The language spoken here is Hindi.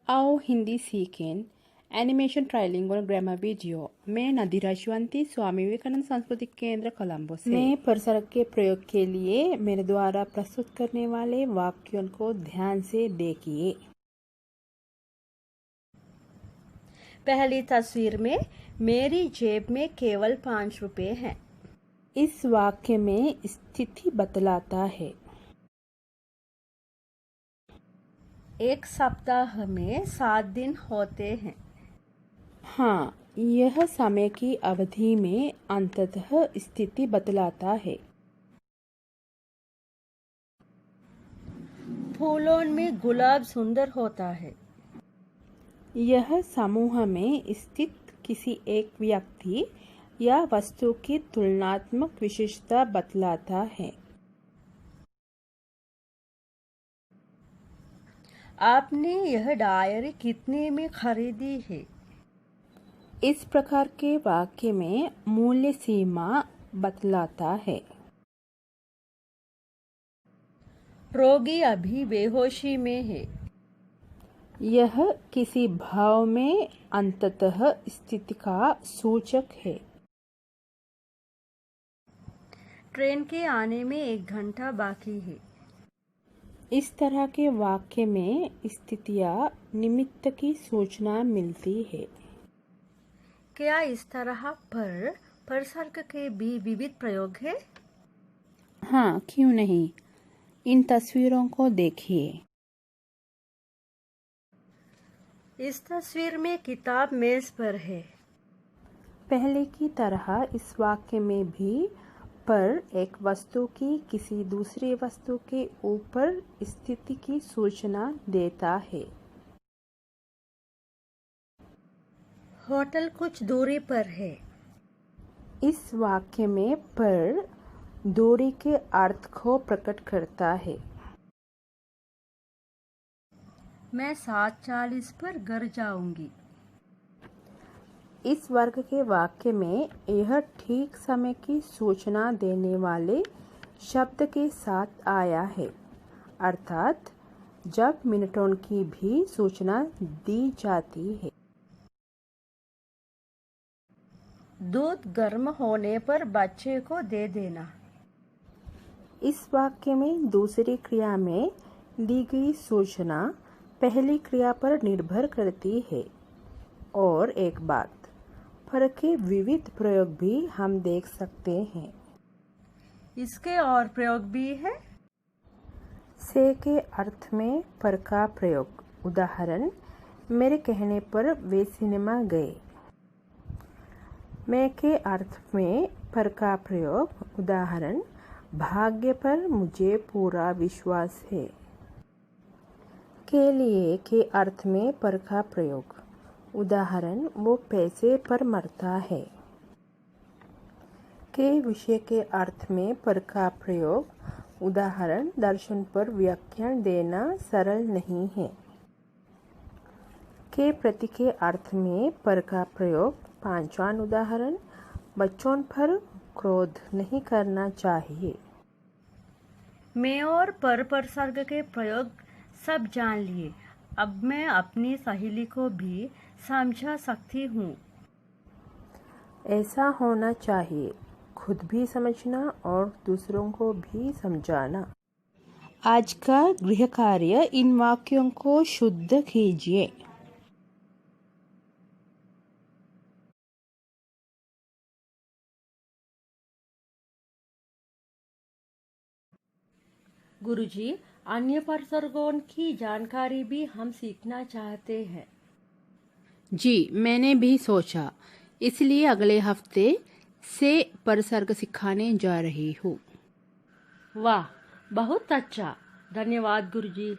आओ हिंदी सीखें। Animation trilingual grammar video. मैं नदीरा श्वंती, स्वामी विवेकानंद सांस्कृतिक केंद्र कोलंबो से। मैं परसर्ग के प्रयोग के लिए मेरे द्वारा प्रस्तुत करने वाले वाक्यों को ध्यान से देखिए। पहली तस्वीर में मेरी जेब में केवल 5 रुपए हैं। इस वाक्य में स्थिति बतलाता है। एक सप्ताह में 7 दिन होते हैं। हाँ, यह समय की अवधि में अंततः स्थिति बतलाता है। फूलों में गुलाब सुंदर होता है। यह समूह में स्थित किसी एक व्यक्ति या वस्तु की तुलनात्मक विशेषता बतलाता है। आपने यह डायरी कितने में खरीदी है? इस प्रकार के वाक्य में मूल्य सीमा बतलाता है। रोगी अभी बेहोशी में है। यह किसी भाव में अंततः स्थिति का सूचक है। ट्रेन के आने में 1 घंटा बाकी है। इस तरह के वाक्य में स्थितियां निमित्त की सूचना मिलती है। क्या इस तरह पर परसर्ग के भी विविध प्रयोग है? हाँ, क्यों नहीं। इन तस्वीरों को देखिए। इस तस्वीर में किताब मेज पर है। पहले की तरह इस वाक्य में भी पर एक वस्तु की किसी दूसरी वस्तु के ऊपर स्थिति की सूचना देता है। होटल कुछ दूरी पर है। इस वाक्य में पर दूरी के अर्थ को प्रकट करता है। मैं 7:40 पर घर जाऊंगी। इस वर्ग के वाक्य में यह ठीक समय की सूचना देने वाले शब्द के साथ आया है, अर्थात जब मिनटों की भी सूचना दी जाती है। दूध गर्म होने पर बच्चे को दे देना। इस वाक्य में दूसरी क्रिया में दी गई सूचना पहली क्रिया पर निर्भर करती है। और एक बात, पर के विविध प्रयोग भी हम देख सकते हैं। इसके और प्रयोग भी है। से के अर्थ में पर का प्रयोग। उदाहरण, मेरे कहने पर वे सिनेमा गए। मैं के अर्थ में पर का प्रयोग। उदाहरण, भाग्य पर मुझे पूरा विश्वास है। के लिए के अर्थ में पर का प्रयोग। उदाहरण, वो पैसे पर मरता है। के विषय के अर्थ में पर का प्रयोग। उदाहरण, दर्शन पर व्याख्यान देना सरल नहीं है। के प्रति के अर्थ में पर का प्रयोग। पांचवां उदाहरण, बच्चों पर क्रोध नहीं करना चाहिए। मैं और पर परसर्ग के प्रयोग सब जान लिए। अब मैं अपनी सहेली को भी समझा सकती हूँ। ऐसा होना चाहिए, खुद भी समझना और दूसरों को भी समझाना। आज का गृह कार्य, इन वाक्यों को शुद्ध कीजिए। गुरुजी, अन्य परसर्गों की जानकारी भी हम सीखना चाहते हैं। जी, मैंने भी सोचा, इसलिए अगले हफ्ते से परसर्ग सिखाने जा रही हूँ। वाह, बहुत अच्छा। धन्यवाद गुरुजी।